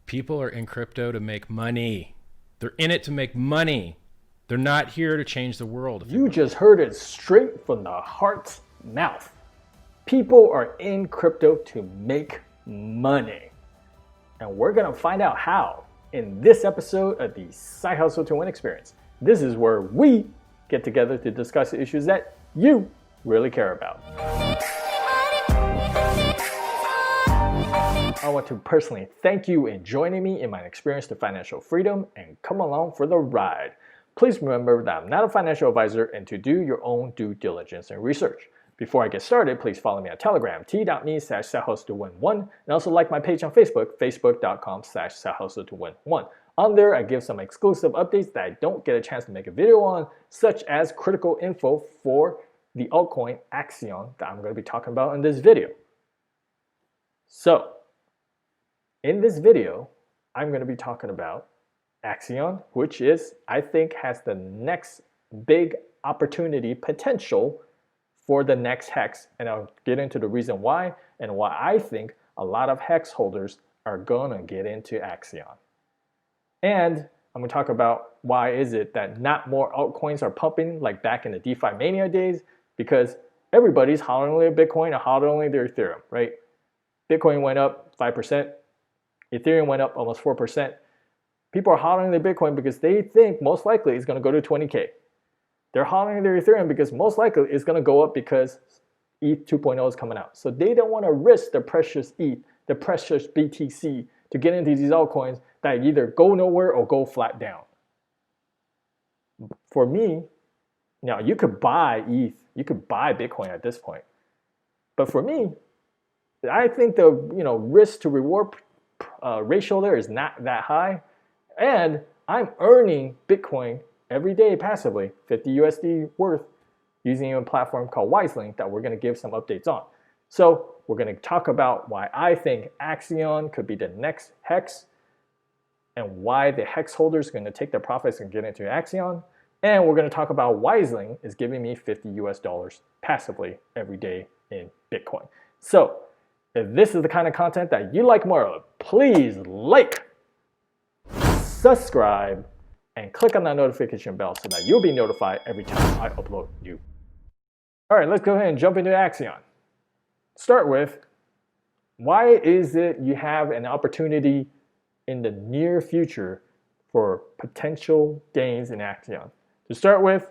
People are in crypto to make money. They're in it to make money. They're not here to change the world. You just heard it straight from the heart's mouth. People are in crypto to make money. And we're going to find out how in this episode of the Side Hustle to Win experience. This is where we get together to discuss the issues that you really care about. I want to personally thank you in joining me in my experience to financial freedom and come along for the ride. Please remember that I'm not a financial advisor and to do your own due diligence and research. Before I get started, please follow me on Telegram, t.me/SideHustle1, and also like my page on Facebook, facebook.com/SideHustle1. On there, I give some exclusive updates that I don't get a chance to make a video on, such as critical info for the altcoin Axion that I'm going to be talking about in this video. So, in this video, I'm going to be talking about Axion, which is, I think, has the next big opportunity potential for the next hex. And I'll get into the reason why and why I think a lot of hex holders are going to get into Axion. And I'm going to talk about why is it that not more altcoins are pumping like back in the DeFi mania days, because everybody's hollering their Bitcoin and hollering their Ethereum, right? Bitcoin went up 5%. Ethereum went up almost 4%. People are hollering their Bitcoin because they think most likely it's going to go to 20K. They're hollering their Ethereum because most likely it's going to go up because ETH 2.0 is coming out. So they don't want to risk the precious ETH, the precious BTC to get into these altcoins that either go nowhere or go flat down. For me, now you could buy ETH, you could buy Bitcoin at this point. But for me, I think the risk to reward ratio there is not that high, and I'm earning Bitcoin every day passively, 50 USD worth, using a platform called Wiseling that we're going to give some updates on. So we're going to talk about why I think Axion could be the next hex, and why the hex holders are going to take their profits and get into Axion, and we're going to talk about Wiseling is giving me 50 US dollars passively every day in Bitcoin. So if this is the kind of content that you like more of, please like, subscribe, and click on that notification bell so that you'll be notified every time I upload new. All right, let's go ahead and jump into Axion. Start with, why is it you have an opportunity in the near future for potential gains in Axion? To start with,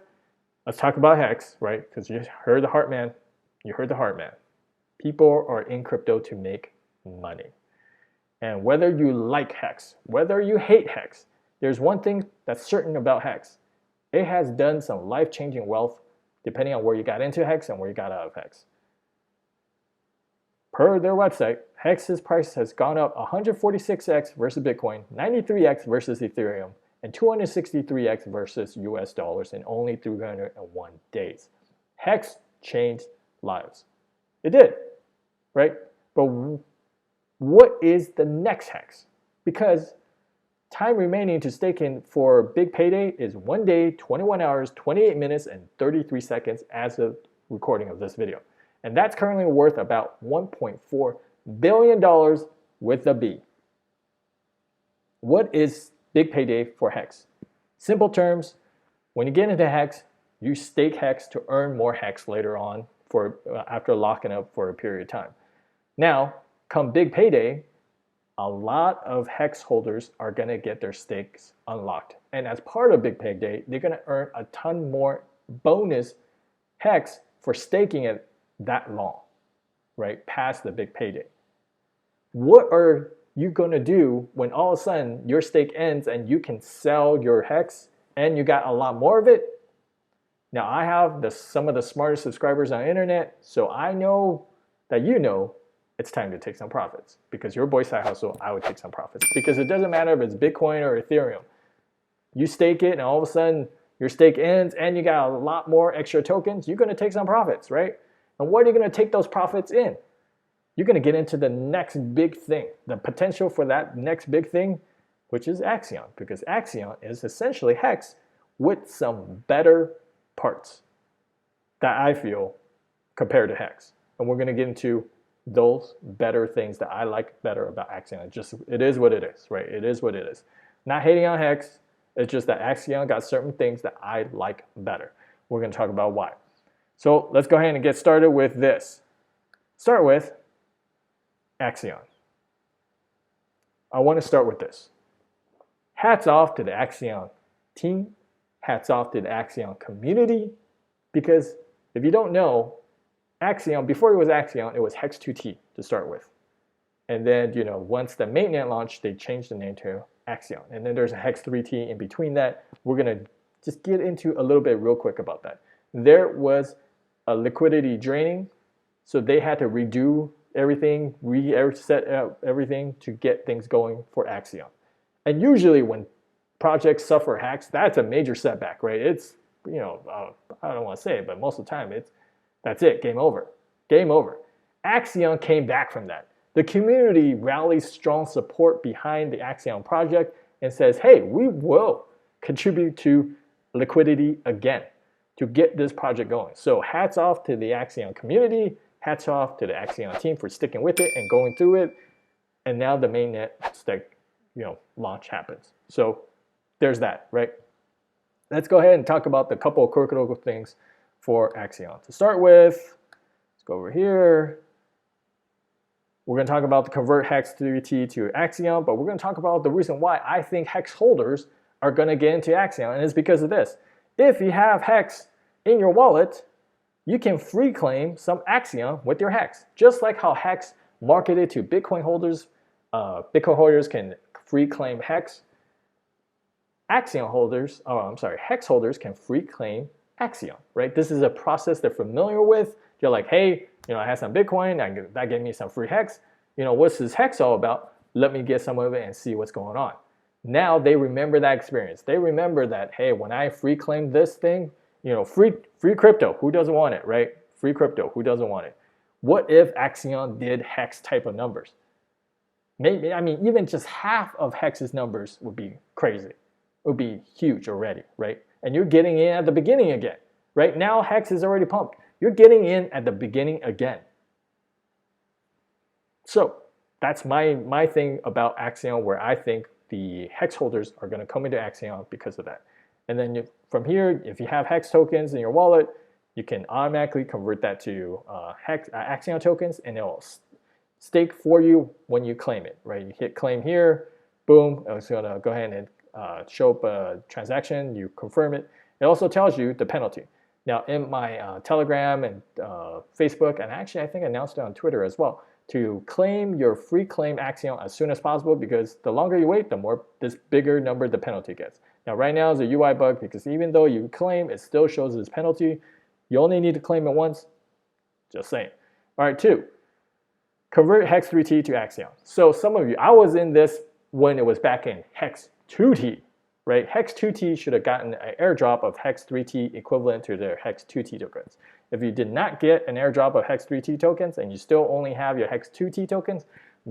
let's talk about Hex, right? Because you heard the heart man. You heard the heart man. People are in crypto to make money. And whether you like Hex, whether you hate Hex, there's one thing that's certain about Hex. It has done some life-changing wealth depending on where you got into Hex and where you got out of Hex. Per their website, Hex's price has gone up 146x versus Bitcoin, 93x versus Ethereum, and 263x versus US dollars in only 301 days. Hex changed lives. It did, right? But what is the next hex? Because time remaining to stake in for big payday is 1 day, 21 hours, 28 minutes, and 33 seconds as of recording of this video. And that's currently worth about $1.4 billion with a B. What is big payday for Hex? Simple terms, when you get into Hex, you stake Hex to earn more Hex later on after locking up for a period of time. Now, come big payday, a lot of Hex holders are going to get their stakes unlocked. And as part of big payday, they're going to earn a ton more bonus Hex for staking it that long, right, past the big payday. What are you going to do when all of a sudden your stake ends and you can sell your Hex and you got a lot more of it? Now, I have some of the smartest subscribers on the internet, so I know that it's time to take some profits. Because your boy Side Hustle, I would take some profits. Because it doesn't matter if it's Bitcoin or Ethereum. You stake it and all of a sudden your stake ends and you got a lot more extra tokens, you're going to take some profits, right? And what are you going to take those profits in? You're going to get into the next big thing, the potential for that next big thing, which is Axion. Because Axion is essentially Hex with some better parts that I feel compared to Hex. And we're going to get into those better things that I like better about Axion. It is what it is, right? It is what it is. Not hating on Hex. It's just that Axion got certain things that I like better. We're going to talk about why. So let's go ahead and get started with this. Start with Axion. I want to start with this. Hats off to the Axion team. Hats off to the Axion community. Because if you don't know, Axion, before it was Axion, it was Hex2T to start with. And then, once the mainnet launched, they changed the name to Axion. And then there's a Hex3T in between that. We're going to just get into a little bit real quick about that. There was a liquidity draining, so they had to redo everything, reset everything to get things going for Axion. And usually when projects suffer hacks, that's a major setback, right? It's, I don't want to say it, but most of the time that's it, game over. Game over. Axion came back from that. The community rallies strong support behind the Axion project and says, hey, we will contribute to liquidity again to get this project going. So hats off to the Axion community, hats off to the Axion team for sticking with it and going through it. And now the mainnet launch happens. So there's that, right? Let's go ahead and talk about the couple of critical things for Axion. To start with, let's go over here. We're going to talk about the convert Hex3T to Axion, but we're going to talk about the reason why I think Hex holders are going to get into Axion, and it's because of this. If you have Hex in your wallet, you can free claim some Axion with your Hex. Just like how Hex marketed to Bitcoin holders can free claim Hex. Hex holders can free claim Axion, right? This is a process they're familiar with. You're like, hey, I have some Bitcoin, that gave me some free Hex. What's this Hex all about? Let me get some of it and see what's going on. Now they remember that experience. They remember that, hey, when I free claim this thing, free crypto, who doesn't want it, right? Free crypto, who doesn't want it? What if Axion did Hex type of numbers? Maybe, even just half of Hex's numbers would be crazy. It would be huge already, right? And you're getting in at the beginning again. Right now, Hex is already pumped. You're getting in at the beginning again. So that's my thing about Axion, where I think the Hex holders are going to come into Axion because of that. And then from here, if you have Hex tokens in your wallet, you can automatically convert that to Axion tokens, and it'll stake for you when you claim it, right? You hit claim here, boom, it's going to go ahead and show up a transaction, you confirm it. It also tells you the penalty. Now, in my Telegram and Facebook, and actually I think I announced it on Twitter as well, to claim your free claim Axion as soon as possible, because the longer you wait, this bigger number the penalty gets. Now, right now is a UI bug, because even though you claim, it still shows this penalty. You only need to claim it once. Just saying. All right, 2, convert Hex3T to Axion. So some of you, I was in this when it was back in Hex2T, right? Hex2T should have gotten an airdrop of Hex3T equivalent to their Hex2T tokens. If you did not get an airdrop of Hex3T tokens and you still only have your Hex2T tokens,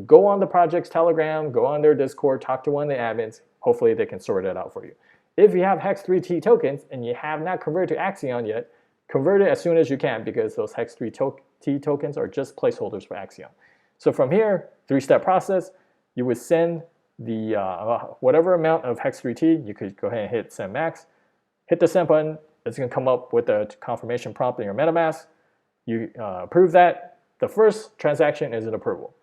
go on the project's Telegram, go on their Discord, talk to one of the admins. Hopefully they can sort it out for you. If you have Hex3T tokens and you have not converted to Axion yet, convert it as soon as you can, because those Hex3T tokens are just placeholders for Axion. So from here, 3-step process, you would send the whatever amount of Hex3T, you could go ahead and hit send max, hit the send button. It's going to come up with a confirmation prompt in your MetaMask. You approve that. The first transaction is an approval.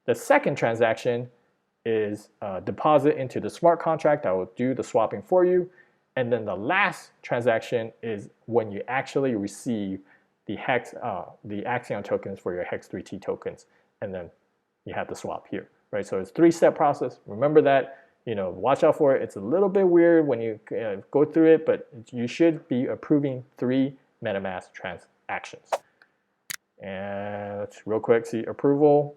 The second transaction is deposit into the smart contract that will do the swapping for you. And then the last transaction is when you actually receive the Axion tokens for your Hex3T tokens, and then you have the swap here, right? So it's a 3-step process. Remember that. Watch out for it. It's a little bit weird when you go through it, but you should be approving 3 MetaMask transactions. And let's real quick see approval,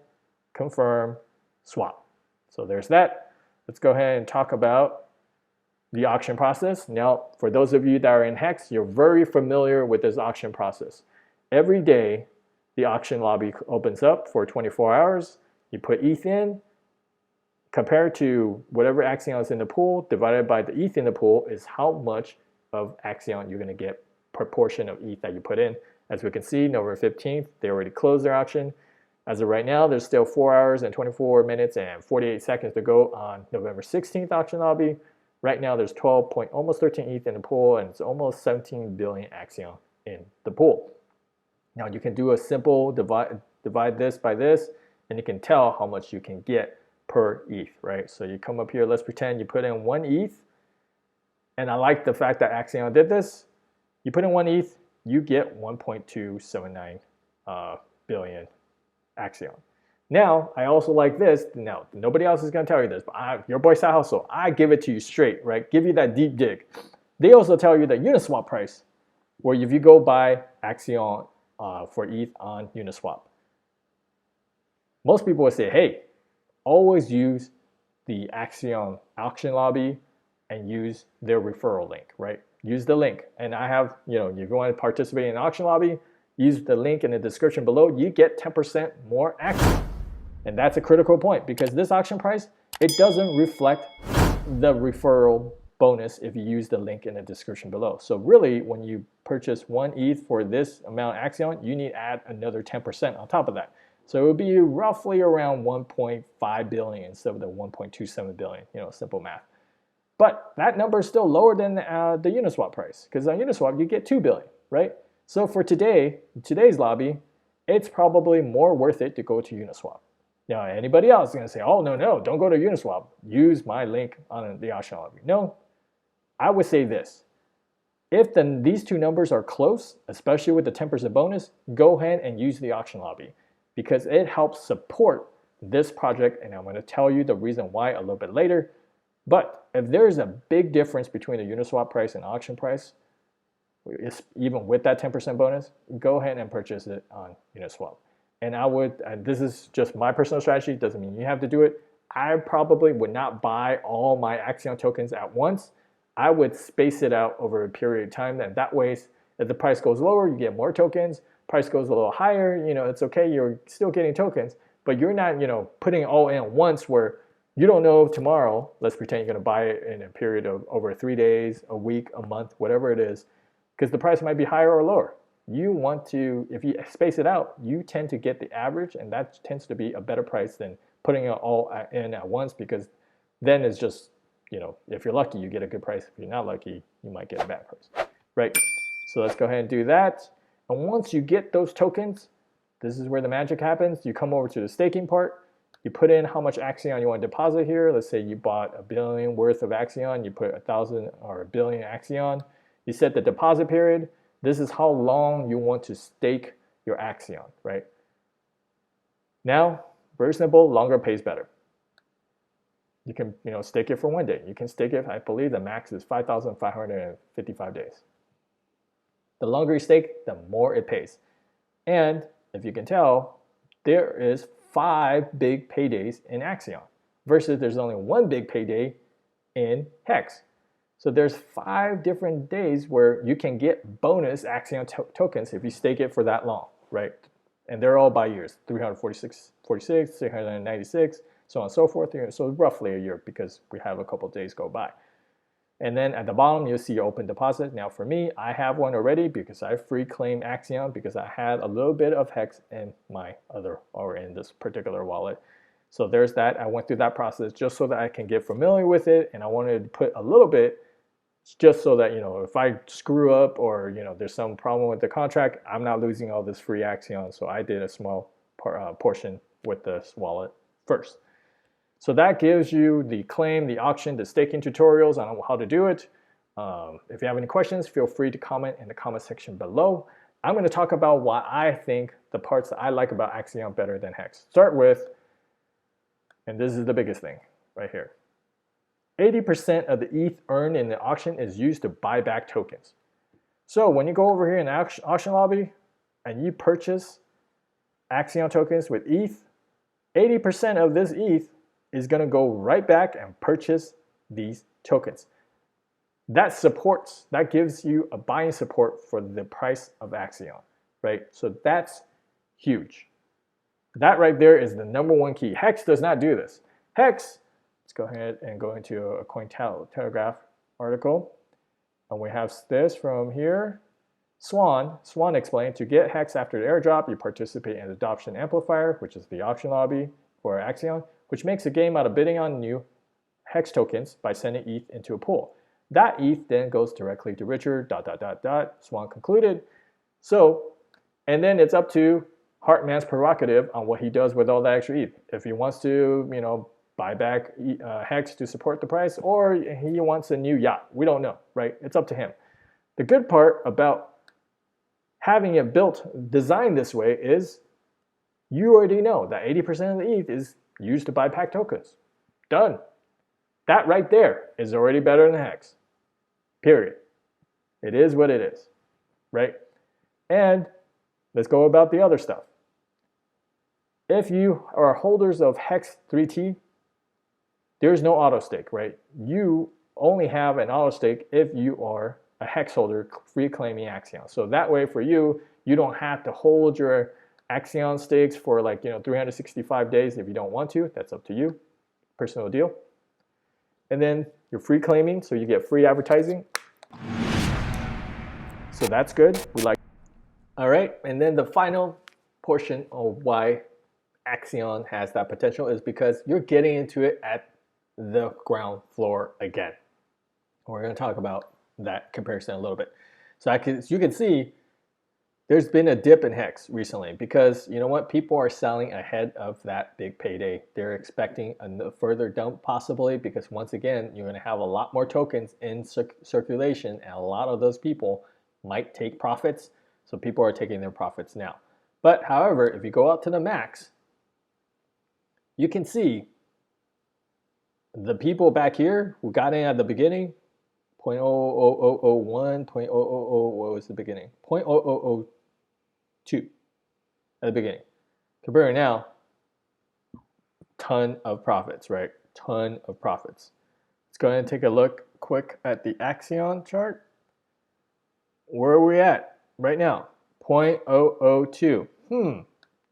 confirm, swap. So there's that. Let's go ahead and talk about the auction process. Now, for those of you that are in Hex, you're very familiar with this auction process. Every day, the auction lobby opens up for 24 hours. You put ETH in. Compared to whatever Axion is in the pool, divided by the ETH in the pool, is how much of Axion you're going to get per portion of ETH that you put in. As we can see, November 15th, they already closed their auction. As of right now, there's still 4 hours and 24 minutes and 48 seconds to go on November 16th auction lobby. Right now, there's almost 13 ETH in the pool, and it's almost 17 billion Axion in the pool. Now, you can do a simple divide this by this, and you can tell how much you can get per ETH, right? So you come up here, let's pretend you put in 1 ETH, and I like the fact that Axion did this. You put in 1 ETH, you get 1.279 billion Axion. Now, I also like this. Now, nobody else is going to tell you this, but your boy SideHustle, I give it to you straight, right? Give you that deep dig. They also tell you the Uniswap price, where if you go buy Axion for ETH on Uniswap, most people would say, hey, always use the Axion auction lobby and use their referral link, right? Use the link. And I have, if you want to participate in an auction lobby, use the link in the description below. You get 10% more Axion. And that's a critical point, because this auction price, it doesn't reflect the referral bonus if you use the link in the description below. So really, when you purchase 1 ETH for this amount of Axion, you need to add another 10% on top of that. So it would be roughly around 1.5 billion instead of the 1.27 billion, simple math. But that number is still lower than the Uniswap price, because on Uniswap, you get 2 billion, right? So for today's lobby, it's probably more worth it to go to Uniswap. Now, anybody else is going to say, oh, no, don't go to Uniswap. Use my link on the auction lobby. No, I would say this. If these two numbers are close, especially with the 10% bonus, go ahead and use the auction lobby, because it helps support this project, and I'm going to tell you the reason why a little bit later. But if there's a big difference between the Uniswap price and auction price, even with that 10% bonus, go ahead and purchase it on Uniswap. And this is just my personal strategy, doesn't mean you have to do it. I probably would not buy all my Axion tokens at once. I would space it out over a period of time, and that way, if the price goes lower, you get more tokens. Price goes a little higher, it's okay, you're still getting tokens, but you're not, putting it all in at once where you don't know tomorrow, let's pretend you're going to buy it in a period of over 3 days, a week, a month, whatever it is, because the price might be higher or lower. You want to, if you space it out, you tend to get the average, and that tends to be a better price than putting it all in at once, because then it's just, if you're lucky, you get a good price. If you're not lucky, you might get a bad price, right? So let's go ahead and do that. And once you get those tokens, this is where the magic happens. You come over to the staking part. You put in how much Axion you want to deposit here. Let's say you bought $1 billion worth of Axion. You put 1,000 or 1 billion Axion. You set the deposit period. This is how long you want to stake your Axion, right? Now, very simple, longer pays better. You can, stake it for 1 day. You can stake it, I believe the max is 5,555 days. The longer you stake, the more it pays. And if you can tell, there is 5 big paydays in Axion versus there's only 1 big payday in Hex. So there's 5 different days where you can get bonus Axion tokens if you stake it for that long, right? And they're all by years, 346, 46, 396, so on and so forth. So roughly a year, because we have a couple days go by. And then at the bottom, you'll see your open deposit. Now for me, I have one already because I free claimed Axion because I had a little bit of Hex in my in this particular wallet. So there's that. I went through that process just so that I can get familiar with it. And I wanted to put a little bit just so that, if I screw up or, there's some problem with the contract, I'm not losing all this free Axion. So I did a small portion with this wallet first. So that gives you the claim, the auction, the staking tutorials on how to do it. If you have any questions, feel free to comment in the comment section below. I'm going to talk about why I think the parts that I like about Axion better than Hex. Start with, and this is the biggest thing right here. 80% of the ETH earned in the auction is used to buy back tokens. So when you go over here in the auction lobby and you purchase Axion tokens with ETH, 80% of this ETH is going to go right back and purchase these tokens. That gives you a buying support for the price of Axion, right? So that's huge. That right there is the #1 key. Hex does not do this. Hex, let's go ahead and go into a Cointelegraph article. And we have this from here. Swan explained, to get Hex after the airdrop, you participate in the adoption amplifier, which is the auction lobby for Axion, which makes a game out of bidding on new Hex tokens by sending ETH into a pool. That ETH then goes directly to Richard, ... Swan concluded. So, and then it's up to Hartman's prerogative on what he does with all that extra ETH. If he wants to, buy back Hex to support the price, or he wants a new yacht. We don't know, right? It's up to him. The good part about having it designed this way is you already know that 80% of the ETH is used to buy pack tokens. Done. That right there is already better than Hex. Period. It is what it is, right? And let's go about the other stuff. If you are holders of Hex 3T, there's no auto stake, right? You only have an auto stake if you are a Hex holder free claiming Axion. So that way for you, you don't have to hold your Axion stakes for 365 days if you don't want to. That's up to you. Personal deal. And then you're free claiming, so you get free advertising. So that's good. We like. All right, and then the final portion of why Axion has that potential is because you're getting into it at the ground floor again. We're going to talk about that comparison a little bit. So you can see there's been a dip in Hex recently because you know what? People are selling ahead of that big payday. They're expecting a further dump possibly because once again, you're going to have a lot more tokens in circulation and a lot of those people might take profits. So people are taking their profits now. But however, if you go out to the max, you can see the people back here who got in at the beginning, 0.00001, what was the beginning? 0.0002 at the beginning. Comparing now, ton of profits, right? Ton of profits. Let's go ahead and take a look quick at the Axion chart. Where are we at right now? 0.002.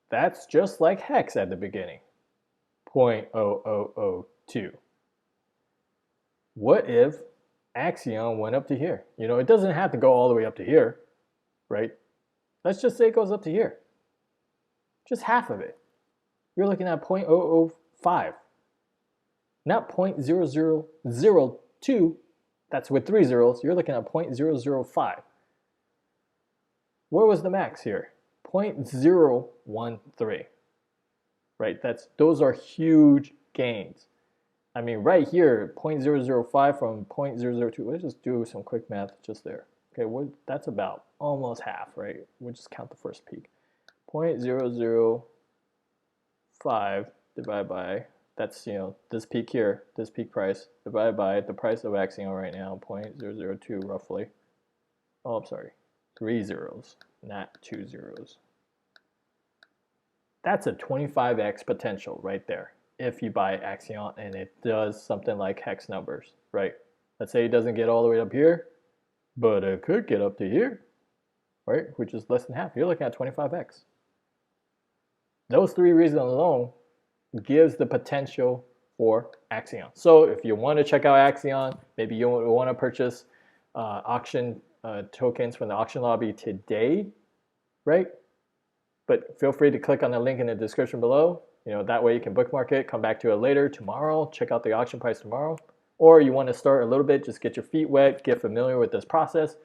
That's just like Hex at the beginning. 0.0002. What if Axion went up to here? It doesn't have to go all the way up to here, right? Let's just say it goes up to here. Just half of it. You're looking at 0.005. Not 0.0002. That's with 3 zeros. You're looking at 0.005. Where was the max here? 0.013. Right? Those are huge gains. I mean, right here, 0.005 from 0.002. Let's just do some quick math just there. Okay, that's about almost half, right? We'll just count the first peak. 0.005 divided by, that's, this peak here, this peak price, divided by the price of Axion right now, 0.002 roughly. Oh, I'm sorry, 3 zeros, not 2 zeros. That's a 25x potential right there if you buy Axion and it does something like Hex numbers, right? Let's say it doesn't get all the way up here, but it could get up to here, right? Which is less than half. You're looking at 25x. Those 3 reasons alone gives the potential for Axion. So if you want to check out Axion, maybe you want to purchase auction tokens from the auction lobby today, right? But feel free to click on the link in the description below. That way you can bookmark it, come back to it later, tomorrow, check out the auction price tomorrow. Or you want to start a little bit, just get your feet wet, get familiar with this process.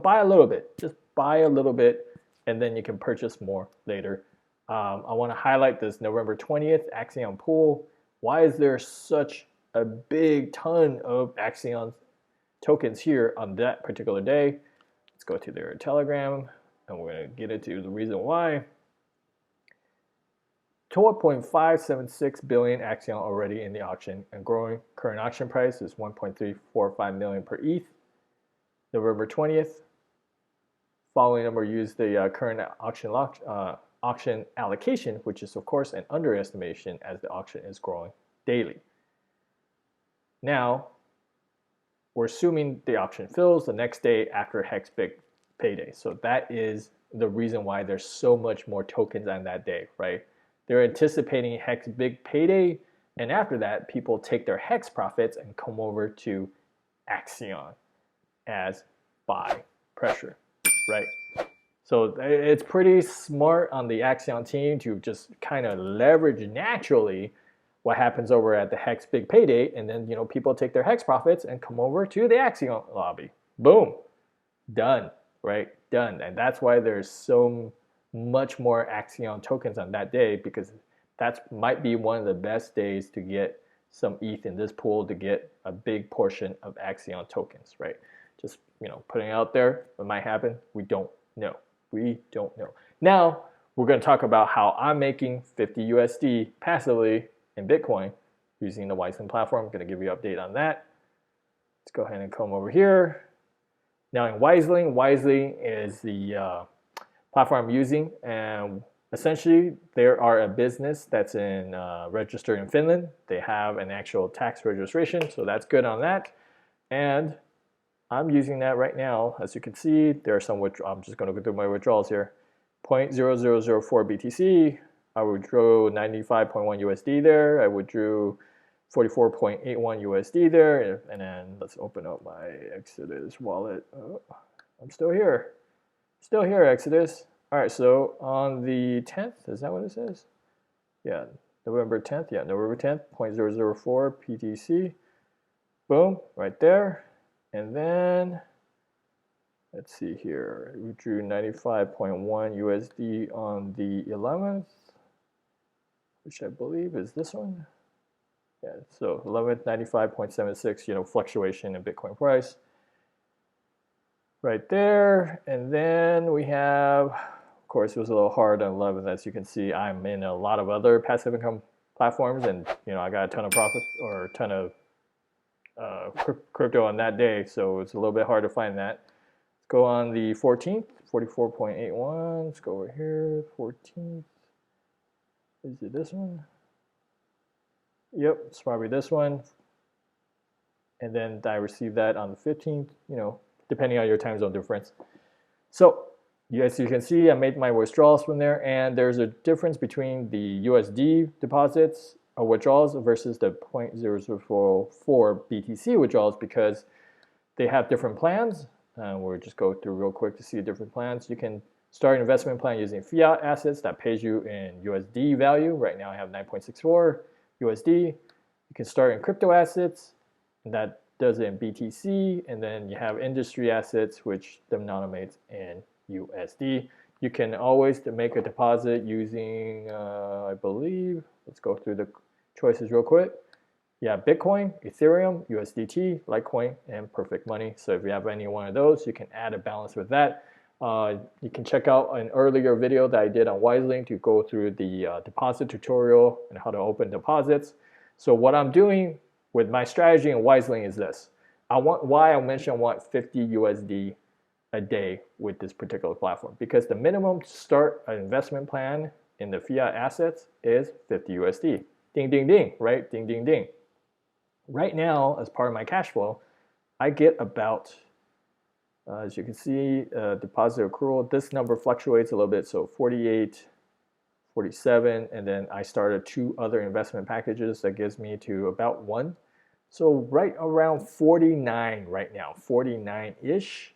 Buy a little bit, just buy a little bit, and then you can purchase more later. I want to highlight this November 20th Axion pool. Why is there such a big ton of Axion tokens here on that particular day? Let's go to their Telegram, and we're going to get into the reason why. 12.576 billion Axion already in the auction and growing. Current auction price is 1.345 million per ETH. November 20th. Following number use the current auction allocation, which is of course an underestimation as the auction is growing daily. Now, we're assuming the auction fills the next day after Hex big payday. So that is the reason why there's so much more tokens on that day, right? They're anticipating Hex big payday, and after that, people take their Hex profits and come over to Axion as buy pressure, right? So it's pretty smart on the Axion team to just kind of leverage naturally what happens over at the Hex big payday, and then people take their Hex profits and come over to the Axion lobby. Boom, done, right? Done. And that's why there's so much more Axion tokens on that day, because that might be one of the best days to get some ETH in this pool to get a big portion of Axion tokens, right? Just putting it out there. What might happen? We don't know. We don't know. Now we're going to talk about how I'm making 50 USD passively in Bitcoin using the Wiseling platform. I'm going to give you an update on that. Let's go ahead and come over here. Now in Wiseling is the platform I'm using, and essentially they are a business that's registered in Finland. They have an actual tax registration, so that's good on that. And I'm using that right now. As you can see, there are some I'm just going to go through my withdrawals here. 0.0004 BTC. I withdrew 95.1 USD there. I withdrew 44.81 USD there. And then let's open up my Exodus wallet. Oh, I'm still here. Still here, Exodus. All right, so on the 10th, is that what it says? Yeah, November 10th. Yeah, November 10th, 0.004 PTC. Boom, right there. And then, let's see here, we drew 95.1 USD on the 11th, which I believe is this one. Yeah, so 11th, 95.76, fluctuation in Bitcoin price. Right there. And then we have, of course, it was a little hard on 11th. As you can see, I'm in a lot of other passive income platforms, and I got a ton of profit or a ton of crypto on that day, so it's a little bit hard to find that. Let's go on the 14th, 44.81. Let's go over here, 14th. Is it this one? Yep, it's probably this one. And then I received that on the 15th, depending on your time zone difference. So, as you can see, I made my withdrawals from there, and there's a difference between the USD deposits or withdrawals versus the 0.0044 BTC withdrawals, because they have different plans. We'll just go through real quick to see the different plans. You can start an investment plan using fiat assets that pays you in USD value. Right now I have 9.64 USD. You can start in crypto assets, and that does it in BTC. And then you have industry assets, which denominates in USD. You can always make a deposit using, I believe, let's go through the choices real quick. Yeah, Bitcoin, Ethereum, USDT, Litecoin, and Perfect Money. So if you have any one of those, you can add a balance with that. You can check out an earlier video that I did on Wiseling to go through the deposit tutorial and how to open deposits. So what I'm doing with my strategy in Wiseling is this. Why I mentioned I want 50 USD a day with this particular platform, because the minimum to start an investment plan in the fiat assets is 50 USD. Ding, ding, ding, right? Ding, ding, ding. Right now, as part of my cash flow, I get about, as you can see, deposit accrual. This number fluctuates a little bit, so 48, 47, and then I started 2 other investment packages that gives me to about 1. So right around 49 right now, 49-ish.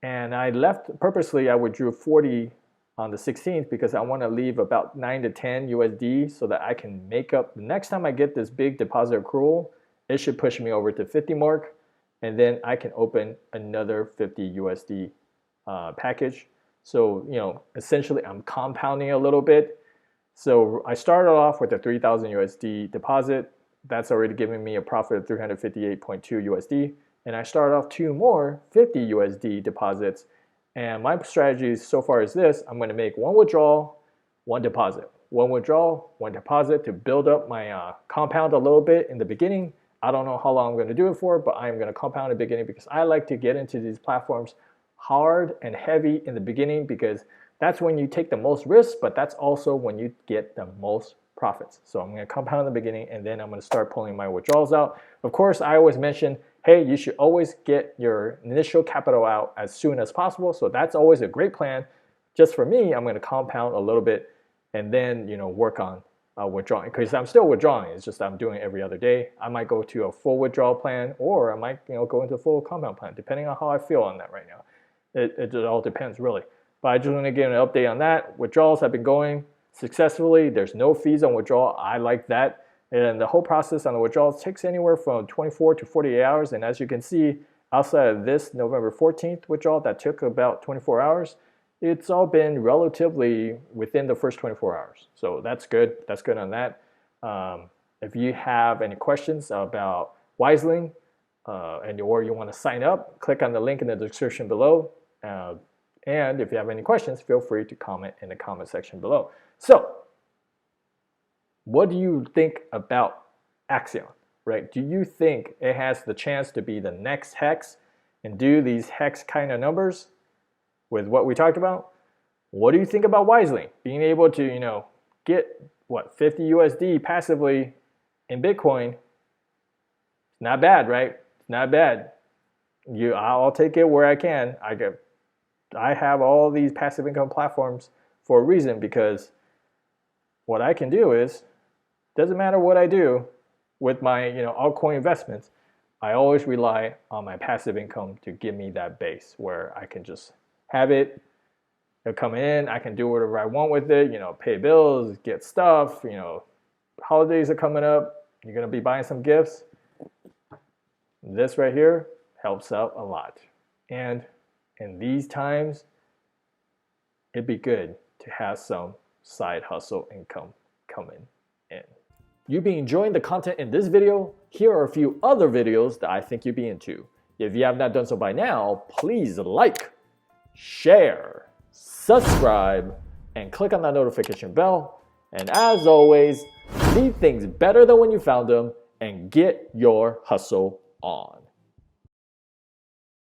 And I left, purposely I withdrew 40 on the 16th because I want to leave about 9 to 10 USD so that I can make up, the next time I get this big deposit accrual, it should push me over to 50 mark, and then I can open another 50 USD package. So, essentially I'm compounding a little bit. So I started off with a 3,000 USD deposit. That's already giving me a profit of 358.2 USD. And I started off 2 more 50 USD deposits. And my strategy so far is this. I'm going to make 1 withdrawal, 1 deposit. 1 withdrawal, 1 deposit to build up my compound a little bit in the beginning. I don't know how long I'm going to do it for, but I'm going to compound in the beginning because I like to get into these platforms hard and heavy in the beginning, because that's when you take the most risks, but that's also when you get the most profits. So I'm going to compound in the beginning, and then I'm going to start pulling my withdrawals out. Of course, I always mention, hey, you should always get your initial capital out as soon as possible. So that's always a great plan. Just for me, I'm going to compound a little bit and then work on withdrawing, because I'm still withdrawing. It's just I'm doing it every other day. I might go to a full withdrawal plan, or I might go into a full compound plan, depending on how I feel on that right now. It all depends really. But I just want to give an update on that. Withdrawals have been going successfully. There's no fees on withdrawal. I like that. And the whole process on the withdrawals takes anywhere from 24 to 48 hours. And as you can see, outside of this November 14th withdrawal that took about 24 hours, it's all been relatively within the first 24 hours. So that's good. That's good on that. If you have any questions about Wiseling or you want to sign up, click on the link in the description below. And if you have any questions, feel free to comment in the comment section below. So, what do you think about Axion, right? Do you think it has the chance to be the next Hex and do these Hex kind of numbers with what we talked about? What do you think about Wiseling? Being able to, get, 50 USD passively in Bitcoin? Not bad, right? Not bad. I'll take it where I can. I have all these passive income platforms for a reason, because what I can do is, doesn't matter what I do with my altcoin investments, I always rely on my passive income to give me that base where I can just have it. It'll come in, I can do whatever I want with it, pay bills, get stuff, holidays are coming up, you're gonna be buying some gifts. This right here helps out a lot. And in these times, it'd be good to have some side hustle income coming in. You've been enjoying the content in this video? Here are a few other videos that I think you'd be into. If you have not done so by now, please like, share, subscribe, and click on that notification bell. And as always, leave things better than when you found them and get your hustle on.